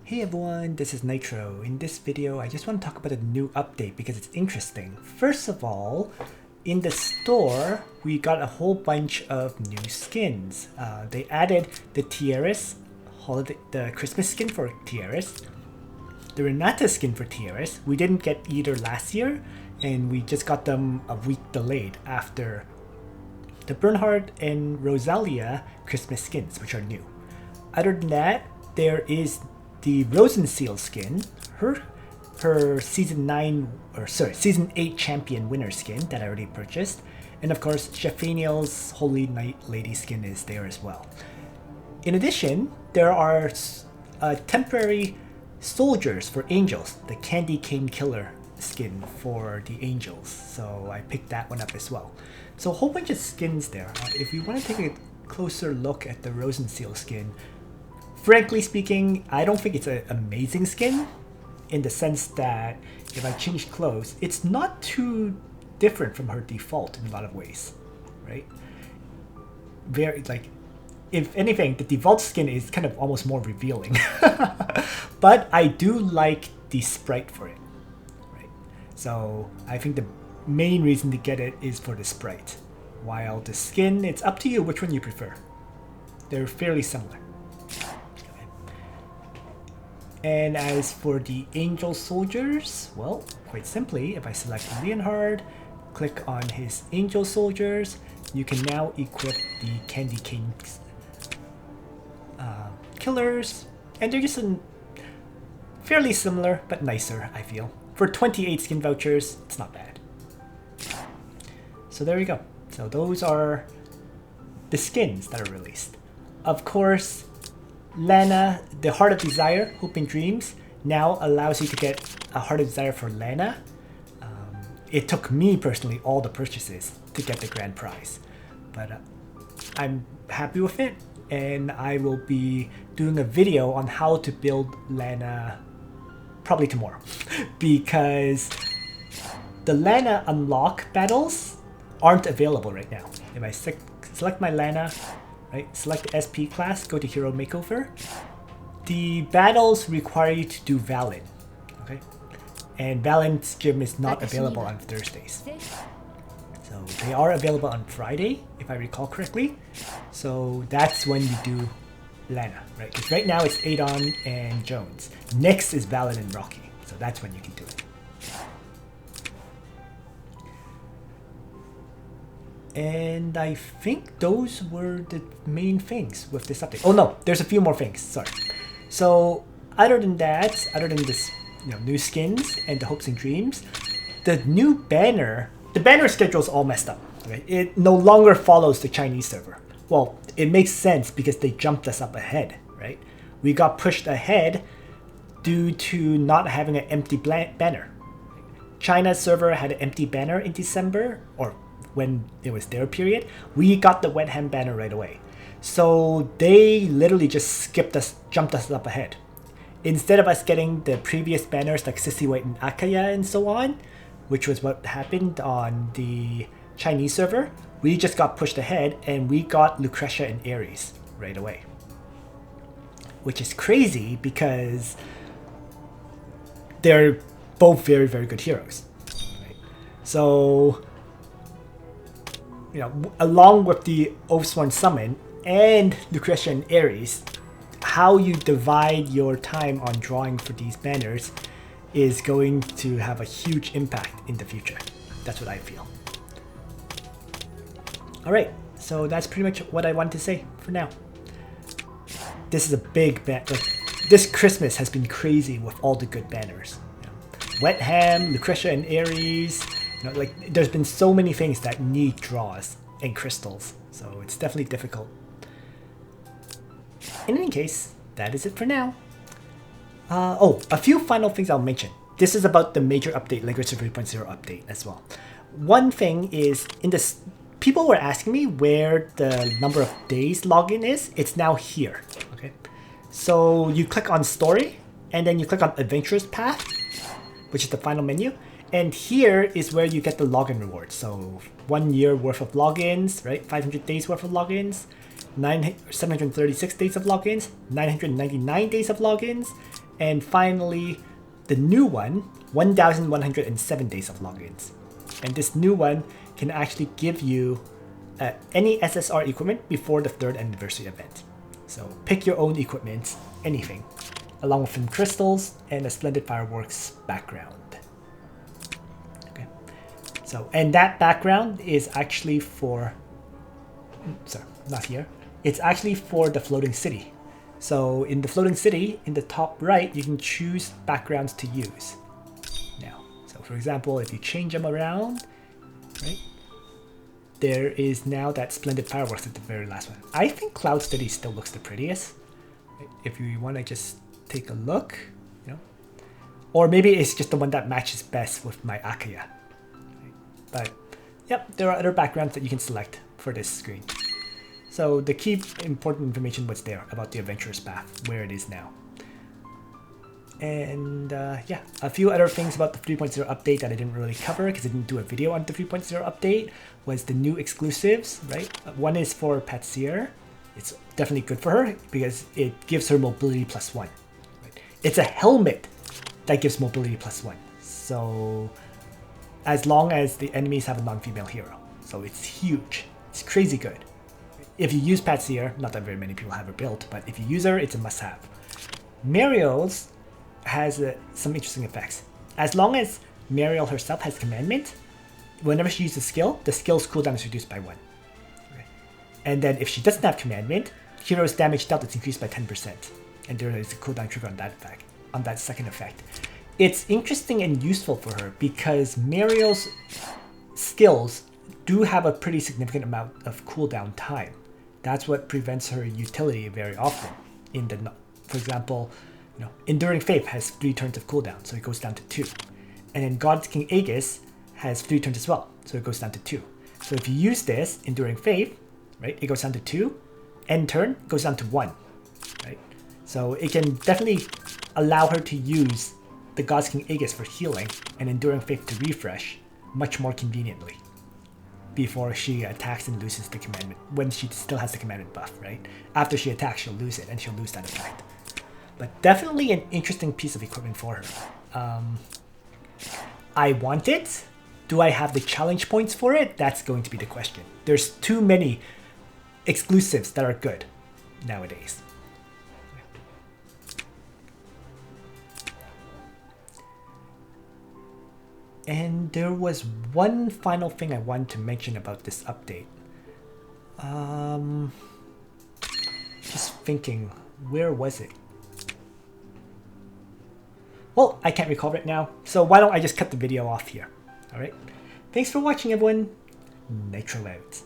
Hey everyone, this is Nitro. In this video, I just want to talk about a new update because it's interesting. First of all, in the store, we got a whole bunch of new skins. They added the Tiaris, the Christmas skin for Tiaris, the Renata skin for Tiaris. We didn't get either last year, and we just got them a week delayed after the Bernhardt and Rosalia Christmas skins, which are new. Other than that, there is the Rosenseal skin, her season 8 champion winner skin that I already purchased, and of course Shefaniel's Holy Knight Lady skin is there as well. In addition, there are temporary soldiers for angels, the Candy Cane Killer skin for the angels, so I picked that one up as well. So a whole bunch of skins there. If you want to take a closer look at the Rosenseal skin, frankly speaking, I don't think it's an amazing skin, in the sense that if I change clothes, it's not too different from her default in a lot of ways, right? Very, like, if anything, the default skin is kind of almost more revealing. But I do like the sprite for it, right? So I think the main reason to get it is for the sprite. While the skin, it's up to you which one you prefer. They're fairly similar. And as for the angel soldiers, well, quite simply, if I select Leonhard, click on his angel soldiers, you can now equip the Candy Cane killers, and they're just fairly similar, but nicer, I feel. For 28 skin vouchers, it's not bad. So there we go. So those are the skins that are released. Of course, Lana, the Heart of Desire, Hope and Dreams, now allows you to get a Heart of Desire for Lana. It took me personally all the purchases to get the grand prize, but I'm happy with it, and I will be doing a video on how to build Lana probably tomorrow, because the Lana unlock battles aren't available right now. If I select my Lana, right, select the SP class, go to Hero Makeover. The battles require you to do Valen, okay? And Valen's gym is not available on Thursdays. So they are available on Friday, if I recall correctly. So that's when you do Lana, right? Because right now it's Adon and Jones. Next is Valen and Rocky. So that's when you can do it. And I think those were the main things with this update. Oh no, there's a few more things, sorry. So other than that, other than this, new skins and the hopes and dreams, the new banner, the banner schedule is all messed up. Okay? It no longer follows the Chinese server. Well, it makes sense because they jumped us up ahead, right? We got pushed ahead due to not having an empty banner. China's server had an empty banner in December, or when it was their period. We got the Wehttam banner right away. So they literally just jumped us up ahead. Instead of us getting the previous banners like Sissi White and Akaya and so on, which was what happened on the Chinese server, we just got pushed ahead and we got Lucretia and Ares right away. Which is crazy because they're both very, very good heroes. Right? So, along with the Oathsworn Summon and Lucretia and Ares, how you divide your time on drawing for these banners is going to have a huge impact in the future. That's what I feel. Alright, so that's pretty much what I want to say for now. This is a big banner. This Christmas has been crazy with all the good banners. Wehttam, Lucretia and Ares, there's been so many things that need draws and crystals, so it's definitely difficult. In any case, that is it for now. A few final things I'll mention. This is about the major update, Langrisser 3.0 update as well. One thing is, people were asking me where the number of days login is. It's now here, okay? So you click on Story, and then you click on Adventurous Path, which is the final menu. And here is where you get the login rewards. So 1 year worth of logins, right? 500 days worth of logins, 736 days of logins, 999 days of logins, And finally, the new one, 1,107 days of logins. And this new one can actually give you any SSR equipment before the 3rd anniversary event. So pick your own equipment, anything, along with some crystals and a splendid fireworks background. Okay, so and that background is actually for, sorry, not here. It's actually for the floating city. So in the floating city, in the top right, you can choose backgrounds to use. Now, so for example, if you change them around, right? There is now that splendid fireworks at the very last one. I think Cloud City still looks the prettiest. If you want to just take a look, you know, or maybe it's just the one that matches best with my Akaya. But yep, there are other backgrounds that you can select for this screen. So the key important information was there about the adventurer's path, where it is now. And yeah, a few other things about the 3.0 update that I didn't really cover because I didn't do a video on the 3.0 update was the new exclusives, right? One is for Patsier. It's definitely good for her because it gives her mobility +1. Right? It's a helmet that gives mobility +1. So as long as the enemies have a non-female hero. So it's huge. It's crazy good. If you use Patsier, not that very many people have her built, but if you use her, it's a must-have. Mariel's has some interesting effects. As long as Mariel herself has commandment, whenever she uses a skill, the skill's cooldown is reduced by 1. Okay. And then if she doesn't have commandment, hero's damage dealt is increased by 10%. And there is a cooldown trigger on that effect, on that second effect. It's interesting and useful for her because Mariel's skills do have a pretty significant amount of cooldown time. That's what prevents her utility very often. In the, for example, you know, Enduring Faith has 3 turns of cooldown, so it goes down to 2. And then God's King Aegis has 3 turns as well, so it goes down to 2. So if you use this, Enduring Faith, right, it goes down to 2. End turn goes down to 1, right? So it can definitely allow her to use the God's King Aegis for healing and Enduring Faith to refresh much more conveniently before she attacks and loses the commandment, when she still has the commandment buff, right? After she attacks, she'll lose it, and she'll lose that effect. But definitely an interesting piece of equipment for her. I want it. Do I have the challenge points for it? That's going to be the question. There's too many exclusives that are good nowadays. And there was one final thing I wanted to mention about this update. Just thinking, where was it? Well, I can't recall right now, so why don't I just cut the video off here. Alright? Thanks for watching, everyone. Nitro out.